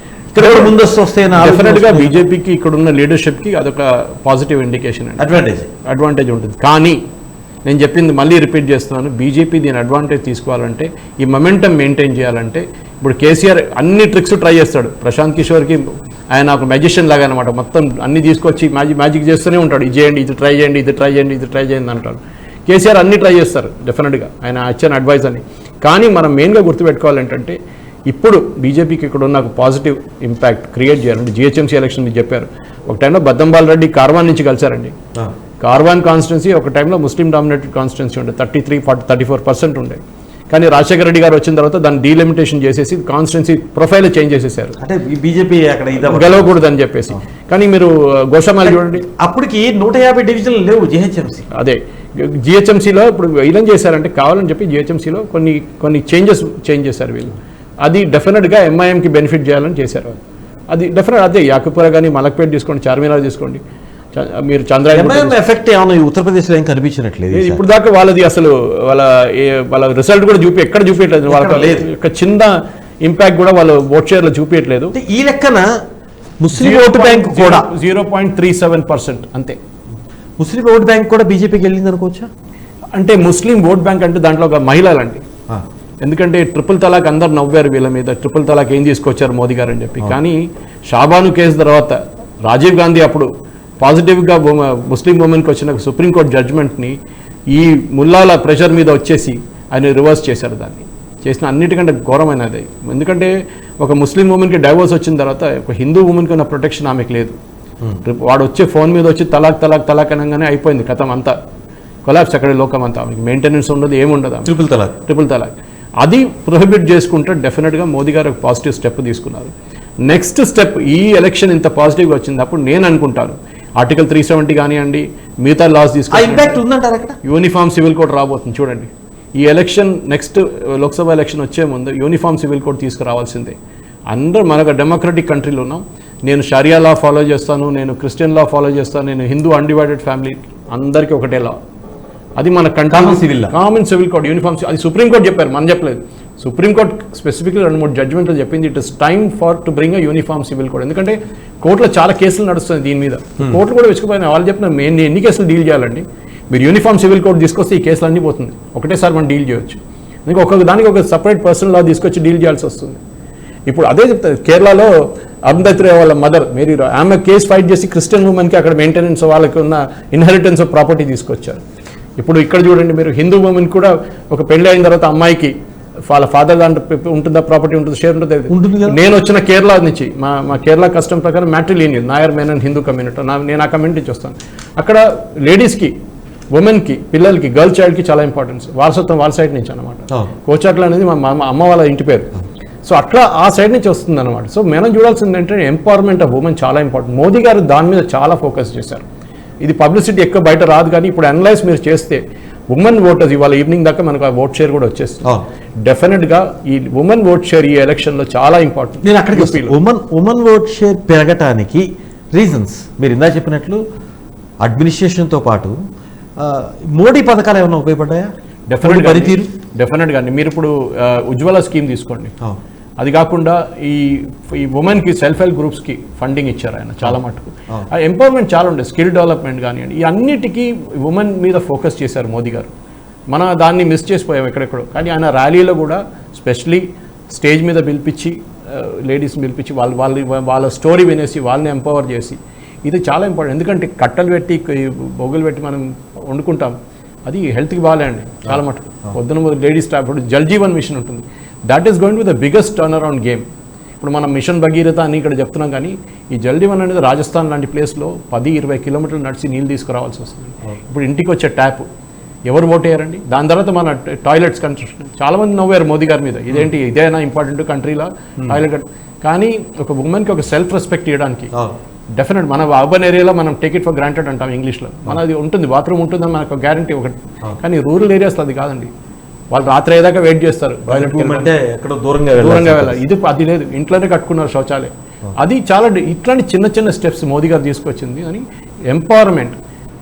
ఇక్కడ ముందస్తు వస్తే డెఫినెట్గా బీజేపీకి ఇక్కడ ఉన్న లీడర్షిప్కి అదొక పాజిటివ్ ఇండికేషన్, అడ్వాంటేజ్ ఉంటుంది. కానీ నేను చెప్పింది మళ్ళీ రిపీట్ చేస్తున్నాను, బీజేపీ దీని అడ్వాంటేజ్ తీసుకోవాలంటే, ఈ మొమెంటం మెయింటైన్ చేయాలంటే, ఇప్పుడు కేసీఆర్ అన్ని ట్రిక్స్ ట్రై చేస్తాడు. ప్రశాంత్ కిషోర్కి ఆయన ఒక మ్యాజిషియన్ లాగా అనమాట, మొత్తం అన్ని తీసుకొచ్చి మ్యాజిక్ చేస్తూనే ఉంటాడు. ఇది చేయండి, ఇది ట్రై చేయండి, ఇది ట్రై చేయండి, ఇది ట్రై చేయండి అంటాడు. కేసీఆర్ అన్ని ట్రై చేస్తారు డెఫినెట్గా, ఆయన ఇచ్చిన అడ్వైస్ అని. కానీ మనం మెయిన్గా గుర్తుపెట్టుకోవాలి ఏంటంటే, ఇప్పుడు బీజేపీకి ఇక్కడ ఉన్న ఒక పాజిటివ్ ఇంపాక్ట్ క్రియేట్ చేయాలంటే, జిహెచ్ఎంసీ ఎలక్షన్ మీరు చెప్పారు. ఒక టైంలో బద్దంబాల్ రెడ్డి కార్వాన్ నుంచి కలిశారండి. కార్వాన్ కాన్స్టిట్యున్సీ ఒక టైంలో ముస్లిం డామినేటెడ్ కాన్స్టిట్యున్సీ ఉండే, 33-34% ఉండే. కానీ రాజశేఖర రెడ్డి గారు వచ్చిన తర్వాత దాన్ని డీలిమిటేషన్ చేసేసి కాన్స్టిట్యున్సీ ప్రొఫైల్ చేంజ్ చేసేసారు. అంటే బీజేపీ అక్కడ గెలవకూడదు అని చెప్పేసి. కానీ మీరు గోషామాల్ చూడండి, అప్పటికి 150 డివిజన్లు లేవు జిహెచ్ఎంసీ. అదే జిహెచ్ఎంసీలో ఇప్పుడు వీళ్ళని చేశారంటే కావాలని చెప్పి జిహెచ్ఎంసీలో కొన్ని చేంజ్ చేశారు వీళ్ళు. అది డెఫినెట్గా ఎంఐఎంకి బెనిఫిట్ చేయాలని చేశారు. అది డెఫినెట్ అదే యాకుపుర కానీ, మలక్పేట తీసుకోండి, చార్మినార్ తీసుకోండి, మీరు చంద్రబాబు ఎఫెక్ట్ ఏమైనా ఉత్తరప్రదేశ్లో ఏం కనిపించినట్లేదు ఇప్పుడు దాకా. వాళ్ళది అసలు వాళ్ళ రిజల్ట్ కూడా ఎక్కడ చూపించట్లేదు. వాళ్ళకి ఒక చిన్న ఇంపాక్ట్ కూడా వాళ్ళు ఓట్ షేర్లో చూపించట్లేదు. ఈ లెక్కన ముస్లిం ఓటు బ్యాంక్ కూడా 0.37% అంతే. ముస్లిం ఓట్ బ్యాంక్ కూడా బీజేపీకి వెళ్ళింది అనుకోవచ్చా? అంటే ముస్లిం ఓట్ బ్యాంక్ అంటే దాంట్లో ఒక మహిళలండి. ఎందుకంటే ట్రిపుల్ తలాక్ అందరు నవ్వారు వీళ్ళ మీద, ట్రిపుల్ తలాక్ ఏం తీసుకొచ్చారు మోదీ గారు అని చెప్పి. కానీ షాబాను కేసు తర్వాత రాజీవ్ గాంధీ అప్పుడు పాజిటివ్గా ముస్లిం ఉమెన్కి వచ్చిన సుప్రీంకోర్టు జడ్జ్మెంట్ని ఈ ముల్లాల ప్రెషర్ మీద వచ్చేసి ఆయన రివర్స్ చేశారు. దాన్ని చేసిన అన్నిటికంటే ఘోరమైనది. ఎందుకంటే ఒక ముస్లిం ఉమెన్కి డైవోర్స్ వచ్చిన తర్వాత ఒక హిందూ ఉమెన్కి ఉన్న ప్రొటెక్షన్ ఆమెకు లేదు. వాడు వచ్చే ఫోన్ మీద వచ్చి తలాక్ తలాక్ తలాక్ అనగానే అయిపోయింది కథం అంతా, కొలాప్స్ అక్కడ లోకం అంతా. ఆమెకి మెయింటెనెన్స్ ఉండదు, ఏముండదు. ట్రిపుల్ తలాక్ అది ప్రొహిబిట్ చేసుకుంటే డెఫినెట్గా మోదీ గారు ఒక పాజిటివ్ స్టెప్ తీసుకున్నారు. నెక్స్ట్ స్టెప్ ఈ ఎలక్షన్ ఇంత పాజిటివ్గా వచ్చినప్పుడు నేను అనుకుంటాను ఆర్టికల్ 370 కానివ్వండి, మిగతా లాస్ తీసుకుంటే యూనిఫామ్ సివిల్ కోడ్ రాబోతుంది. చూడండి, ఈ ఎలక్షన్ నెక్స్ట్ లోక్సభ ఎలక్షన్ వచ్చే ముందు యూనిఫామ్ సివిల్ కోడ్ తీసుకురావాల్సిందే. అందరూ మనకు డెమోక్రటిక్ కంట్రీలో ఉన్నాం. నేను షరియా లా ఫాలో చేస్తాను, నేను క్రిస్టియన్ లా ఫాలో చేస్తాను, నేను హిందూ అన్డివైడెడ్ ఫ్యామిలీ, అందరికీ ఒకటే లా. అది మన కామన్ సివిల్ కోడ్ యూనిఫామ్. అది సుప్రీంకోర్టు చెప్పారు, మనం చెప్పలేదు. సుప్రీంకోర్టు స్పెసిఫిక్గా 2-3 జడ్జ్మెంట్లు చెప్పింది, it is time for to bring a uniform civil code. ఎందుకంటే కోర్టులో చాలా కేసులు నడుస్తుంది దీని మీద. కోర్టులు కూడా వెచ్చుకుపోయినా వాళ్ళు చెప్పిన నేను ఎన్ని కేసులు డీల్ చేయాలండి, మీరు యూనిఫామ్ సివిల్ కోడ్ తీసుకొస్తే ఈ కేసులు అన్నీ పోతుంది, ఒకటేసారి మనం డీల్ చేయొచ్చు. ఎందుకంటే దానికి ఒక సపరేట్ పర్సనల్ లా తీసుకొచ్చి డీల్ చేయాల్సి వస్తుంది. ఇప్పుడు అదే చెప్తారు, కేరళలో అరుంధతి రాయ్ వాళ్ళ మదర్ మేరీ రాయ్, ఆమె కేసు ఫైట్ చేసి క్రిస్టియన్ ఉమెన్కి అక్కడ మెయింటెనెన్స్ వాళ్ళకి ఉన్న ఇన్హెరిటెన్స్ ఆఫ్ ప్రాపర్టీ తీసుకొచ్చారు. ఇప్పుడు ఇక్కడ చూడండి మీరు, హిందూ ఉమెన్ కూడా ఒక పెళ్లి అయిన తర్వాత అమ్మాయికి వాళ్ళ ఫాదర్ దాంట్లో ఉంటుందా, ప్రాపర్టీ ఉంటుంది, షేర్ ఉంటుంది. నేను వచ్చిన కేరళ నుంచి, మా కేరళ కస్టమ్ ప్రకారం మ్యాట్రిలీనియల్ నాయర్ మెనన్ హిందూ కమ్యూనిటీ, నేను ఆ కమ్యూనిటీ నుంచి వస్తాను. అక్కడ లేడీస్కి, ఉమెన్కి, పిల్లలకి, గర్ల్ చైల్డ్కి చాలా ఇంపార్టెన్స్, వారసత్వం వాళ్ళ సైడ్ నుంచి అనమాట. కోచాట్ల అనేది మా అమ్మ వాళ్ళ ఇంటి పేరు. సో అట్లా ఆ సైడ్ నుంచి వస్తుంది అనమాట. సో మనం చూడాల్సింది ఏంటంటే ఎంపవర్మెంట్ ఆఫ్ ఉమెన్ చాలా ఇంపార్టెంట్. మోదీ గారు దాని మీద చాలా ఫోకస్ చేశారు. ఇది పబ్లిసిటీ ఎక్కువ బయట రాదు, కానీ ఇప్పుడు అనలైజ్ మీరు చేస్తే ఉమెన్ ఓటర్స్ ఇవాళ ఈవినింగ్ దాకా మనకు ఆ ఓట్ షేర్ కూడా వచ్చేస్తుంది. డెఫినెట్గా ఈ ఉమెన్ ఓట్ షేర్ ఈ ఎలక్షన్లో చాలా ఇంపార్టెంట్. నేను అక్కడికి ఉమెన్ ఓట్ షేర్ పెరగటానికి రీజన్స్ మీరు ఇందా చెప్పినట్లు అడ్మినిస్ట్రేషన్తో పాటు మోడీ పథకాలు ఏమైనా ఉపయోగపడ్డాయా? డెఫినెట్గా అండి. మీరు ఇప్పుడు ఉజ్వల స్కీమ్ తీసుకోండి, అది కాకుండా ఈ ఉమెన్కి సెల్ఫ్ హెల్ప్ గ్రూప్స్కి ఫండింగ్ ఇచ్చారు ఆయన చాలా మటుకు. ఎంపవర్మెంట్ చాలా ఉండే, స్కిల్ డెవలప్మెంట్ కానివ్వండి, ఈ అన్నిటికీ ఉమెన్ మీద ఫోకస్ చేశారు మోదీ గారు. మనం దాన్ని మిస్ చేసిపోయాం ఎక్కడెక్కడో. కానీ ఆయన ర్యాలీలో కూడా స్పెషలీ స్టేజ్ మీద పిలిపించి లేడీస్ని పిలిపించి వాళ్ళ స్టోరీ వినేసి వాళ్ళని ఎంపవర్ చేసి, ఇది చాలా ఇంపార్టెంట్. ఎందుకంటే కట్టలు పెట్టి బొగ్గులు పెట్టి మనం వండుకుంటాం, అది హెల్త్కి బాగాలేండి చాలా మటుకు. పొద్దున లేడీస్ ఇప్పుడు జల్ జీవన్ మిషన్ ఉంటుంది, that is going to the biggest turn around game. ఇప్పుడు మనం మిషన్ భగీరథ అని ఇక్కడ చెప్తున్నాం, కానీ ఈ జల్ జీవన్ అనేది రాజస్థాన్ లాంటి ప్లేస్లో 10-20 కిలోమీటర్లు నడిచి నీళ్ళు తీసుకురావాల్సి వస్తుంది. ఇప్పుడు ఇంటికి వచ్చే ట్యాప్ ఎవరు ఓటేయారండి? దాని తర్వాత మన టాయిలెట్స్ కన్స్ట్రక్షన్, చాలామంది నవ్వారు మోదీ గారి మీద, ఇదేంటి ఇదేనా ఇంపార్టెంట్ కంట్రీలో టాయిలెట్. కానీ ఒక ఉమెన్కి ఒక సెల్ఫ్ రెస్పెక్ట్ ఇవ్వడానికి డెఫినెట్ మన అర్బన్ ఏరియాలో మనం టేక్ ఇట్ ఫర్ గ్రాంటెడ్ అంటాం ఇంగ్లీష్లో, మనది ఉంటుంది, బాత్రూమ్ ఉంటుందని మనకు గ్యారంటీ ఒకటి. కానీ రూరల్ ఏరియాస్లో అది కాదండి. వాళ్ళు రాత్రి అయ్యేదాకా వెయిట్ చేస్తారు, దూరంగా వెళ్ళాలి. ఇది అది లేదు, ఇంట్లోనే కట్టుకున్నారు శౌచాలయం. అది చాలా ఇట్లాంటి చిన్న చిన్న స్టెప్స్ మోదీ గారు తీసుకొచ్చింది. అని ఎంపవర్మెంట్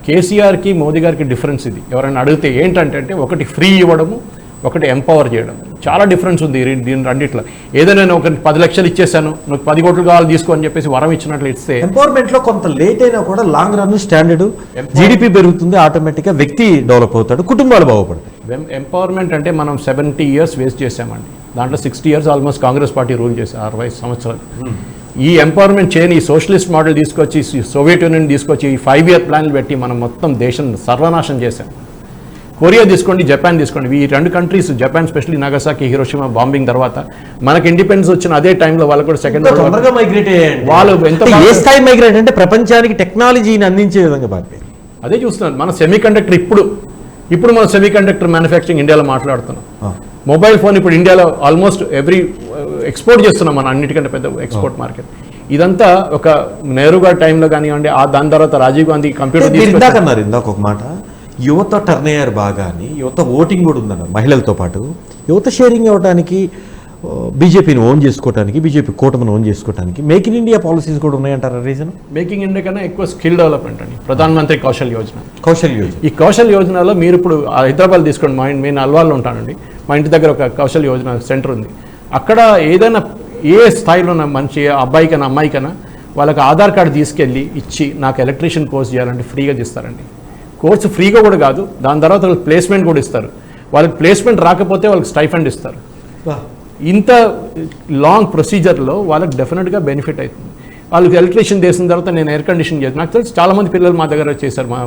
కేసీఆర్కి మోదీ గారికి డిఫరెన్స్ ఇది. ఎవరైనా అడిగితే ఏంటంటే ఒకటి ఫ్రీ ఇవ్వడము, ఒకటి ఎంపవర్ చేయడం, చాలా డిఫరెన్స్ ఉంది దీని రెండిట్లో. ఏదో నేను ఒక 10 లక్షలు ఇచ్చేసాను, నువ్వు 10 కోట్లు కావాలి తీసుకో అని చెప్పేసి వరం ఇచ్చినట్లు ఇస్తే, ఎంపవర్మెంట్లో కొంత లేట్ అయినా కూడా లాంగ్ రన్ స్టాండర్డ్ జీడిపి పెరుగుతుంది, ఆటోమేటిక్గా వ్యక్తి డెవలప్ అవుతాడు, కుటుంబాలు బాగుపడతాయి. ఎంపవర్మెంట్ అంటే మనం 70 years వేస్ట్ చేసామండి. దాంట్లో 60 years almost Congress party rule చేశారు, 60 సంవత్సరాలు. ఈ ఎంపవర్మెంట్ చేయని, ఈ సోషలిస్ట్ మోడల్ తీసుకొచ్చి, సోవియట్ యూనియన్ తీసుకొచ్చి, ఈ 5-year ప్లాన్లు పెట్టి మనం మొత్తం దేశం సర్వనాశనం చేశాం. కొరియా తీసుకోండి, జపాన్ తీసుకోండి, ఈ 2 countries, Japan specially Nagasaki, Hiroshima bombing తర్వాత మనకి ఇండిపెండెన్స్ వచ్చిన అదే టైంలో వాళ్ళు కూడా సెకండ్ వాళ్ళు ఎంత ఏ స్థాయి మైగ్రేట్ అంటే ప్రపంచానికి టెక్నాలజీని అందించే విధంగా పారిపోయింది. అదే చూస్తున్నాను. మన సెమీ కండక్టర్ ఇప్పుడు మన సెమీ కండక్టర్ మ్యానుఫ్యాక్చరింగ్ ఇండియాలో మాట్లాడుతున్నాం. మొబైల్ ఫోన్ ఇప్పుడు ఇండియాలో ఆల్మోస్ట్ ఎక్స్పోర్ట్ చేస్తున్నాం, మన అన్నిటికంటే పెద్ద ఎక్స్పోర్ట్ మార్కెట్. ఇదంతా ఒక నెహ్రూ గారి టైంలో కానివ్వండి, దాని తర్వాత రాజీవ్ గాంధీ కంప్యూటర్ ఇందాక ఒక మాట, యువత టర్న్ అయ్యారు బాగా అని, యువత ఓటింగ్ కూడా ఉందన్నారు మహిళలతో పాటు. యువత షేరింగ్ ఇవ్వడానికి, బీజేపీని ఓన్ చేసుకోవడానికి, బీజేపీ కూటమిని ఓన్ చేసుకోవడానికి మేక్ ఇన్ ఇండియా పాలసీస్ కూడా ఉన్నాయంటారా? రీజన్ మేకింగ్ ఇండియా కన్నా ఎక్కువ స్కిల్ డెవలప్మెంట్ అండి. ప్రధానమంత్రి కౌశల్ యోజన. ఈ కౌశల్ యోజనలో మీరు ఇప్పుడు హైదరాబాద్ తీసుకోండి, నేను అల్వాల్లో ఉంటానండి, మా ఇంటి దగ్గర ఒక కౌశల్ యోజన సెంటర్ ఉంది. అక్కడ ఏదైనా ఏ స్థాయిలో ఉన్న మంచి అబ్బాయికైనా అమ్మాయికైనా వాళ్ళకి ఆధార్ కార్డు తీసుకెళ్ళి ఇచ్చి, నాకు ఎలక్ట్రీషియన్ కోర్స్ చేయాలంటే ఫ్రీగా తీస్తారండి. కోర్సు ఫ్రీగా కూడా కాదు, దాని తర్వాత వాళ్ళకి ప్లేస్మెంట్ కూడా ఇస్తారు. వాళ్ళకి ప్లేస్మెంట్ రాకపోతే వాళ్ళకి స్టైఫండ్ ఇస్తారు. ఇంత లాంగ్ ప్రొసీజర్లో వాళ్ళకి డెఫినెట్గా బెనిఫిట్ అవుతుంది. వాళ్ళకి ఎలక్ట్రీషియన్ చేసిన తర్వాత నేను ఎయిర్ కండిషన్ చేసి, నాకు తెలిసి చాలామంది పిల్లలు మా దగ్గర చేశారు, మా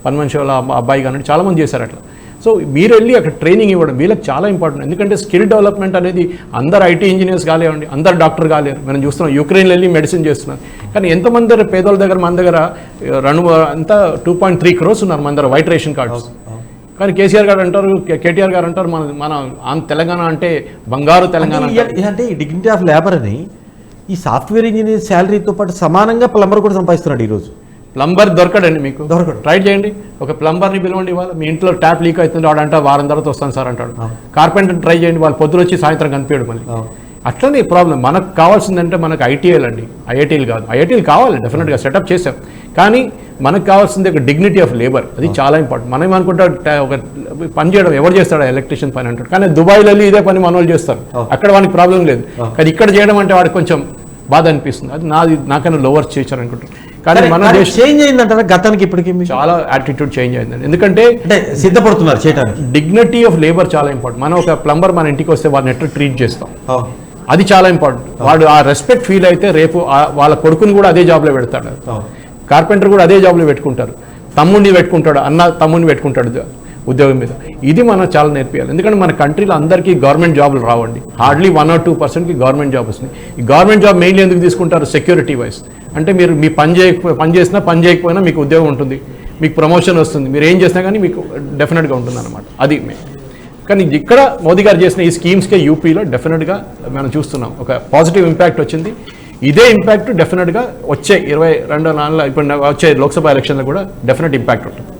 పని మనిషి వాళ్ళ అబ్బాయి కానీ చాలామంది చేశారు అట్లా. సో మీరు వెళ్ళి అక్కడ ట్రైనింగ్ ఇవ్వడం వీళ్ళకి చాలా ఇంపార్టెంట్. ఎందుకంటే స్కిల్ డెవలప్మెంట్ అనేది అందరు ఐటీ ఇంజనీర్స్ కాలేవండి, అందరు డాక్టర్ కాలేరు. మనం చూస్తున్నాం యూక్రెయిన్లో వెళ్ళి మెడిసిన్ చేస్తున్నారు. కానీ ఎంతమంది పేదోళ్ళ దగ్గర, మన దగ్గర 2.3 crores ఉన్నారు మన దగ్గర వైట్ రేషన్ కార్డ్స్. కానీ కేసీఆర్ గారు అంటారు, కేటీఆర్ గారు అంటారు, మన తెలంగాణ అంటే బంగారు తెలంగాణ. అంటే ఈ డిగ్నిటీ ఆఫ్ లేబర్ అని ఈ సాఫ్ట్వేర్ ఇంజనీర్ శాలరీతో పాటు సమానంగా ప్లంబర్ కూడా సంపాదిస్తున్నాడు ఈరోజు. ప్లంబర్ దొరకడండి, మీకు ట్రై చేయండి, ఒక ప్లంబర్ని పిలవండి. వాళ్ళు మీ ఇంట్లో ట్యాప్ లీక్ అవుతుంది, వాడు అంటే వారం తర్వాత వస్తాను సార్ అంటాడు. కార్పెంటర్ ట్రై చేయండి, వాళ్ళు పొద్దున వచ్చి సాయంత్రం కనిపించాడు మళ్ళీ. అట్లనే ప్రాబ్లం. మనకు కావాల్సిందంటే మనకు ఐటీఐలు అండి, ఐఐటీలు కాదు. ఐఐటీలు కావాలి, డెఫినెట్గా సెటప్ చేసాం. కానీ మనకు కావాల్సింది ఒక డిగ్నిటీ ఆఫ్ లేబర్, అది చాలా ఇంపార్టెంట్. మనం ఏమనుకుంటా ఒక పని చేయడం ఎవరు చేస్తాడు, ఎలక్ట్రీషియన్ పని అంటాడు. కానీ దుబాయ్లో వెళ్ళి ఇదే పని మన వాళ్ళు చేస్తారు, అక్కడ వానికి ప్రాబ్లం లేదు. కానీ ఇక్కడ చేయడం అంటే వాడికి కొంచెం బాధ అనిపిస్తుంది. అది నాకైనా లోవర్ చేశారు అనుకుంటారు. కానీ మన దేశం చేంజ్ అయిందంటారా గతానికి ఇప్పటికీ? చాలా యాటిట్యూడ్ చేంజ్ అయిందండి. ఎందుకంటే సిద్ధపడుతున్నారు చేయడానికి. డిగ్నిటీ ఆఫ్ లేబర్ చాలా ఇంపార్టెంట్. మనం ఒక ప్లంబర్ మన ఇంటికి వస్తే వాళ్ళని ఎట్లా ట్రీట్ చేస్తాం, అది చాలా ఇంపార్టెంట్. వాడు ఆ రెస్పెక్ట్ ఫీల్ అయితే రేపు వాళ్ళ కొడుకుని కూడా అదే జాబ్లో పెడతాడు. కార్పెంటర్ కూడా అదే జాబ్లో పెట్టుకుంటారు, తమ్ముడిని పెట్టుకుంటాడు, తమ్ముడిని పెట్టుకుంటాడు ఉద్యోగం మీద. ఇది మనం చాలా నేర్పియాలి. ఎందుకంటే మన కంట్రీలో అందరికీ గవర్నమెంట్ జాబులు రావండి. హార్డ్లీ 1 or 2%కి గవర్నమెంట్ జాబ్ వస్తుంది. ఈ గవర్నమెంట్ జాబ్ మెయిన్లీ ఎందుకు తీసుకుంటారు? Security wise. అంటే మీరు మీ పని చేసినా పని చేయకపోయినా మీకు ఉద్యోగం ఉంటుంది, మీకు ప్రమోషన్ వస్తుంది, మీరు ఏం చేసినా కానీ మీకు డెఫినెట్గా ఉంటుంది అన్నమాట. అది మెయిన్. కానీ ఇక్కడ మోదీ గారు చేసిన ఈ స్కీమ్స్కే యూపీలో డెఫినెట్గా మనం చూస్తున్నాం ఒక పాజిటివ్ ఇంపాక్ట్ వచ్చింది. ఇదే ఇంపాక్ట్ డెఫినెట్గా వచ్చే 22 ఇప్పుడు వచ్చే లోక్సభ ఎలక్షన్లో కూడా డెఫినెట్ ఇంపాక్ట్ ఉంటుంది.